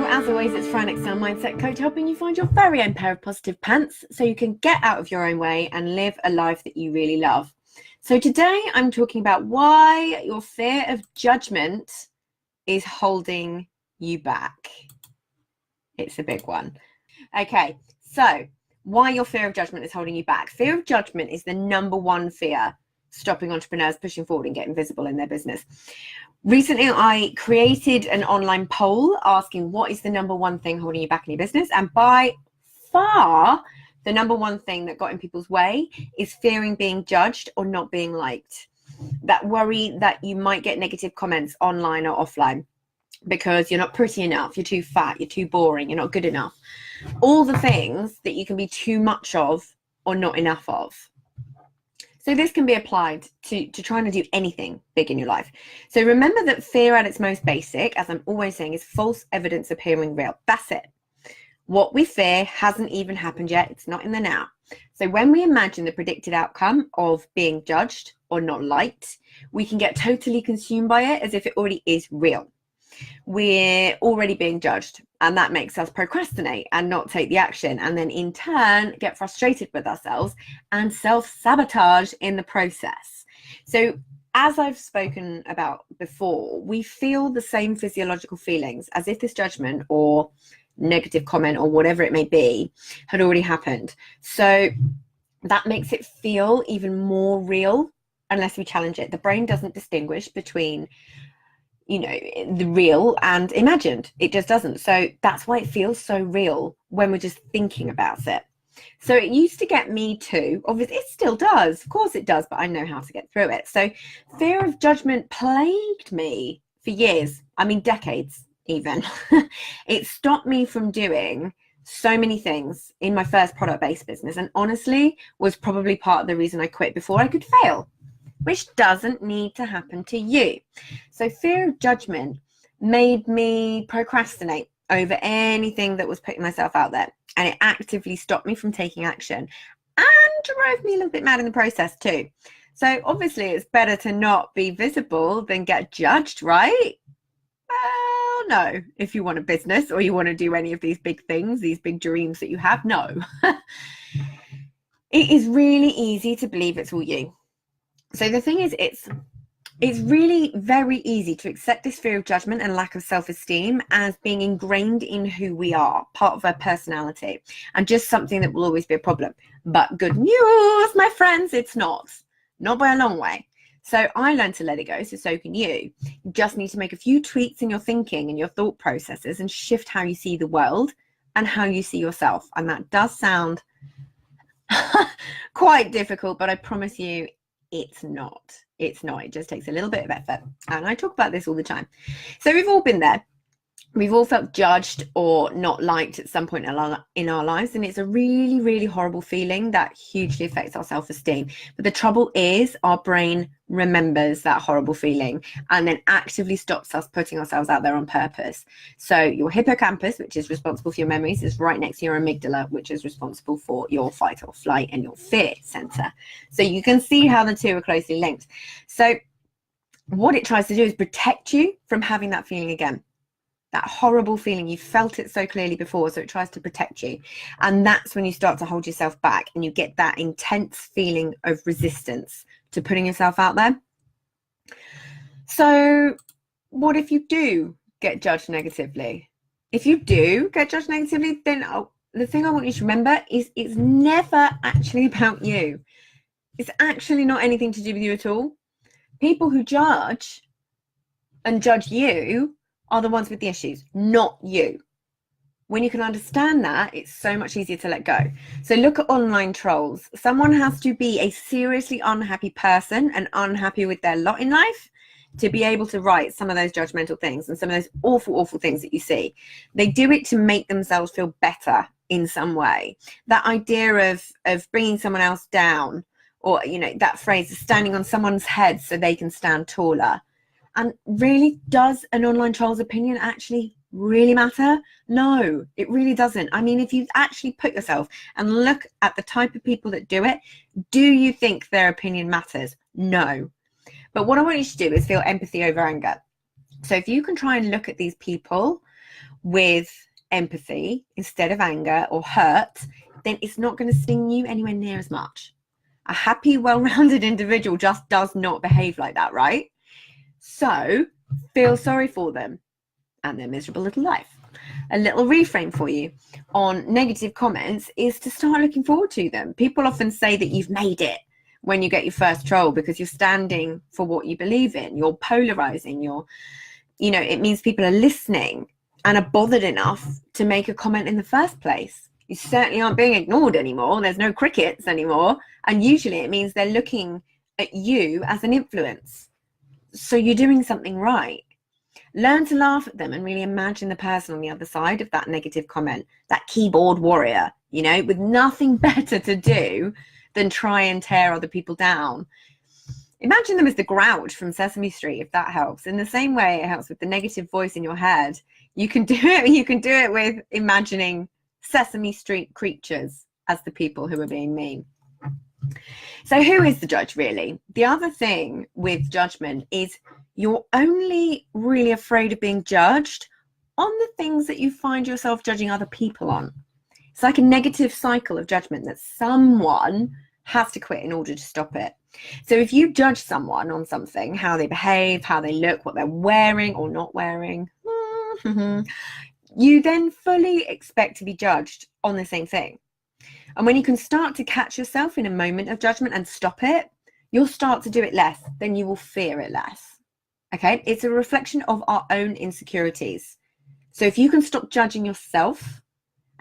as always, it's Fran, Excell Mindset Coach, helping you find your very own pair of positive pants so you can get out of your own way and live a life that you really love. So today I'm talking about why your fear of judgment is holding you back. It's a big one. Okay, so why your fear of judgment is holding you back. Fear of judgment is the number one fear stopping entrepreneurs pushing forward and getting visible in their business. Recently, I created an online poll asking what is the number one thing holding you back in your business? And by far, the number one thing that got in people's way is fearing being judged or not being liked. That worry that you might get negative comments online or offline because you're not pretty enough, you're too fat, you're too boring, you're not good enough. All the things that you can be too much of or not enough of. So this can be applied to trying to do anything big in your life. So remember that fear at its most basic, as I'm always saying, is false evidence appearing real. That's it. What we fear hasn't even happened yet. It's not in the now. So when we imagine the predicted outcome of being judged or not liked, we can get totally consumed by it as if it already is real. We're already being judged, and that makes us procrastinate and not take the action, and then in turn get frustrated with ourselves and self-sabotage in the process. So as I've spoken about before, we feel the same physiological feelings as if this judgment or negative comment or whatever it may be had already happened. So that makes it feel even more real unless we challenge it. The brain doesn't distinguish between the real and imagined. It just doesn't. So that's why it feels so real when we're just thinking about it. So it used to get me too. Obviously, it still does. Of course it does, but I know how to get through it. So fear of judgment plagued me for years. I mean, decades even. It stopped me from doing so many things in my first product-based business, and honestly was probably part of the reason I quit before I could fail, which doesn't need to happen to you. So fear of judgment made me procrastinate over anything that was putting myself out there. And it actively stopped me from taking action and drove me a little bit mad in the process too. So obviously it's better to not be visible than get judged, right? Well, no, if you want a business or you want to do any of these big things, these big dreams that you have, no. It is really easy to believe it's all you. So the thing is, it's really very easy to accept this fear of judgment and lack of self-esteem as being ingrained in who we are, part of our personality, and just something that will always be a problem. But good news, my friends, it's not by a long way. So I learned to let it go, so can you. You just need to make a few tweaks in your thinking and your thought processes and shift how you see the world and how you see yourself. And that does sound quite difficult, but I promise you, it's not. It just takes a little bit of effort. And I talk about this all the time. So we've all been there. We've all felt judged or not liked at some point in our lives. And it's a really, really horrible feeling that hugely affects our self-esteem. But the trouble is our brain remembers that horrible feeling and then actively stops us putting ourselves out there on purpose. So your hippocampus, which is responsible for your memories, is right next to your amygdala, which is responsible for your fight or flight and your fear center. So you can see how the two are closely linked. So what it tries to do is protect you from having that feeling again. That horrible feeling, you felt it so clearly before, so it tries to protect you. And that's when you start to hold yourself back and you get that intense feeling of resistance to putting yourself out there. So what if you do get judged negatively? If you do get judged negatively, then the thing I want you to remember is it's never actually about you. It's actually not anything to do with you at all. People who judge you are the ones with the issues, not you. When you can understand that, it's so much easier to let go. So look at online trolls. Someone has to be a seriously unhappy person and unhappy with their lot in life to be able to write some of those judgmental things and some of those awful, awful things that you see. They do it to make themselves feel better in some way. That idea of bringing someone else down, or, that phrase is standing on someone's head so they can stand taller. And really, does an online troll's opinion actually really matter? No, it really doesn't. I mean, if you actually put yourself and look at the type of people that do it, do you think their opinion matters? No. But what I want you to do is feel empathy over anger. So if you can try and look at these people with empathy instead of anger or hurt, then it's not going to sting you anywhere near as much. A happy, well-rounded individual just does not behave like that, right? So feel sorry for them and their miserable little life. A little reframe for you on negative comments is to start looking forward to them. People often say that you've made it when you get your first troll because you're standing for what you believe in. You're polarizing. It means people are listening and are bothered enough to make a comment in the first place. You certainly aren't being ignored anymore. There's no crickets anymore. And usually it means they're looking at you as an influence. So you're doing something right. Learn to laugh at them and really imagine the person on the other side of that negative comment, that keyboard warrior, with nothing better to do than try and tear other people down. Imagine them as the Grouch from Sesame Street, if that helps. In the same way it helps with the negative voice in your head, you can do it with imagining Sesame Street creatures as the people who are being mean. So who is the judge, really? The other thing with judgment is you're only really afraid of being judged on the things that you find yourself judging other people on. It's like a negative cycle of judgment that someone has to quit in order to stop it. So if you judge someone on something, how they behave, how they look, what they're wearing or not wearing, you then fully expect to be judged on the same thing. And when you can start to catch yourself in a moment of judgment and stop it, you'll start to do it less, then you will fear it less. Okay, it's a reflection of our own insecurities. So if you can stop judging yourself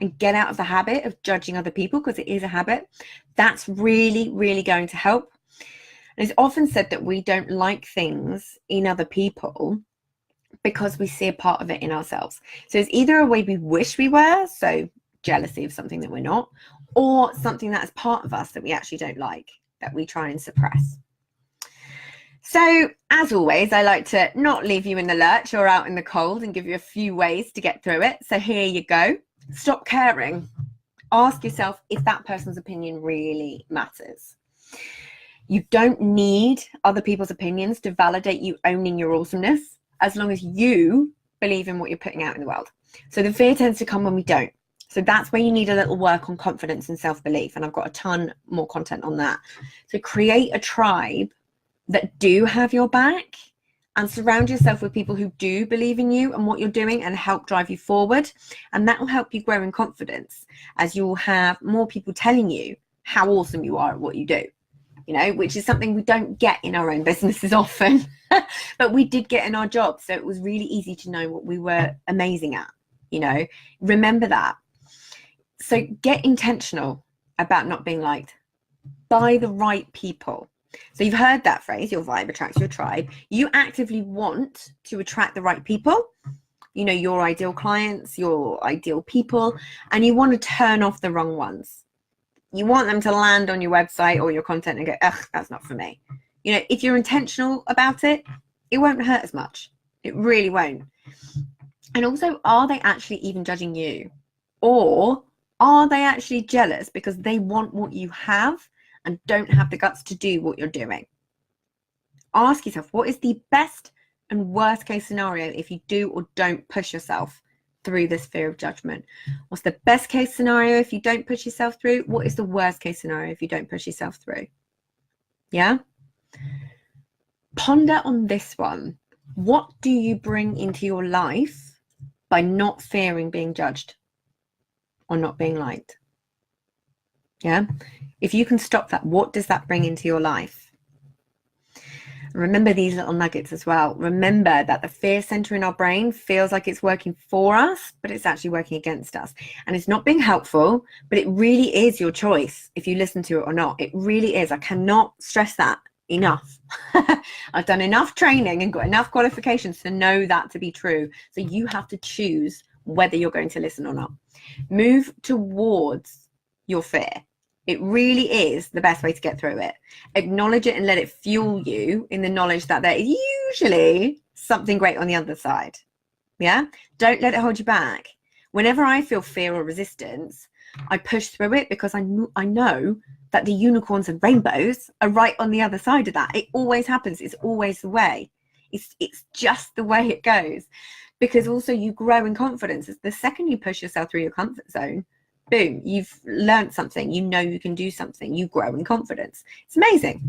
and get out of the habit of judging other people, because it is a habit, that's really, really going to help. And it's often said that we don't like things in other people because we see a part of it in ourselves. So it's either a way we wish we were, so jealousy of something that we're not, or something that is part of us that we actually don't like, that we try and suppress. So as always, I like to not leave you in the lurch or out in the cold and give you a few ways to get through it. So here you go. Stop caring. Ask yourself if that person's opinion really matters. You don't need other people's opinions to validate you owning your awesomeness, as long as you believe in what you're putting out in the world. So the fear tends to come when we don't. So that's where you need a little work on confidence and self-belief. And I've got a ton more content on that. So create a tribe that do have your back and surround yourself with people who do believe in you and what you're doing and help drive you forward. And that will help you grow in confidence as you'll have more people telling you how awesome you are at what you do, which is something we don't get in our own businesses often, but we did get in our jobs. So it was really easy to know what we were amazing at, remember that. So get intentional about not being liked by the right people. So you've heard that phrase, your vibe attracts your tribe. You actively want to attract the right people, your ideal clients, your ideal people, and you want to turn off the wrong ones. You want them to land on your website or your content and go, ugh, that's not for me. If you're intentional about it, it won't hurt as much. It really won't. And also, are they actually even judging you? Or are they actually jealous because they want what you have and don't have the guts to do what you're doing? Ask yourself, what is the best and worst case scenario if you do or don't push yourself through this fear of judgment? What's the best case scenario if you don't push yourself through? What is the worst case scenario if you don't push yourself through? Yeah? Ponder on this one. What do you bring into your life by not fearing being judged or not being liked? Yeah? If you can stop that, what does that bring into your life? Remember these little nuggets as well. Remember that the fear center in our brain feels like it's working for us, but it's actually working against us. And it's not being helpful, but it really is your choice if you listen to it or not. It really is. I cannot stress that enough. I've done enough training and got enough qualifications to know that to be true. So you have to choose whether you're going to listen or not. Move towards your fear. It really is the best way to get through it. Acknowledge it and let it fuel you in the knowledge that there is usually something great on the other side. Yeah? Don't let it hold you back. Whenever I feel fear or resistance, I push through it because I know that the unicorns and rainbows are right on the other side of that. It always happens. It's always the way. It's just the way it goes. because also you grow in confidence. The second you push yourself through your comfort zone, boom, you've learned something. You know you can do something. You grow in confidence. It's amazing.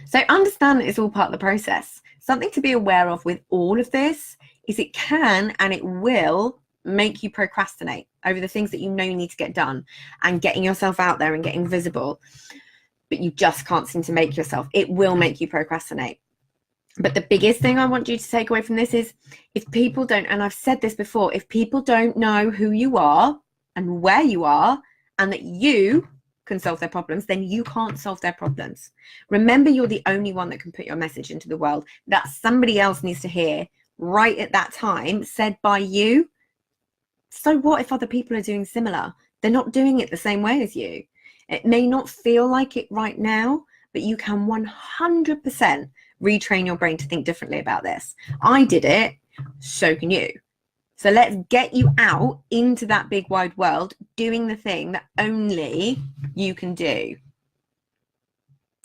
So understand that it's all part of the process. Something to be aware of with all of this is it can and it will make you procrastinate over the things that you know you need to get done and getting yourself out there and getting visible, but you just can't seem to make yourself. It will make you procrastinate. But the biggest thing I want you to take away from this is, if people don't, and I've said this before, if people don't know who you are and where you are and that you can solve their problems, then you can't solve their problems. Remember, you're the only one that can put your message into the world that somebody else needs to hear right at that time, said by you. So what if other people are doing similar? They're not doing it the same way as you. It may not feel like it right now, but you can 100% retrain your brain to think differently about this. I did it, so can you. So let's get you out into that big wide world, doing the thing that only you can do.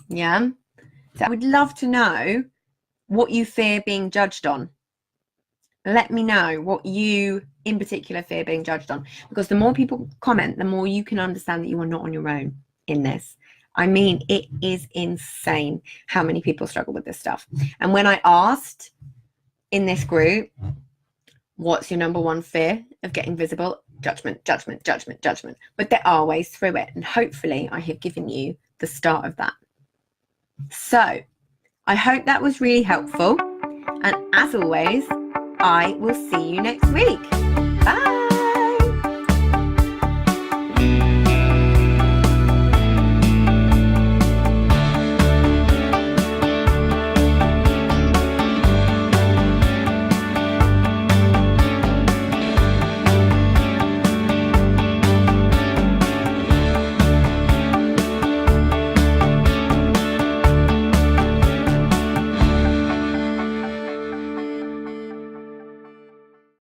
Yeah. So I would love to know what you fear being judged on. Let me know what you in particular fear being judged on, because the more people comment, the more you can understand that you are not on your own in this. I mean, it is insane how many people struggle with this stuff. And when I asked in this group, what's your number one fear of getting visible? Judgment, judgment, judgment, judgment. But there are ways through it. And hopefully I have given you the start of that. So I hope that was really helpful. And as always, I will see you next week. Bye.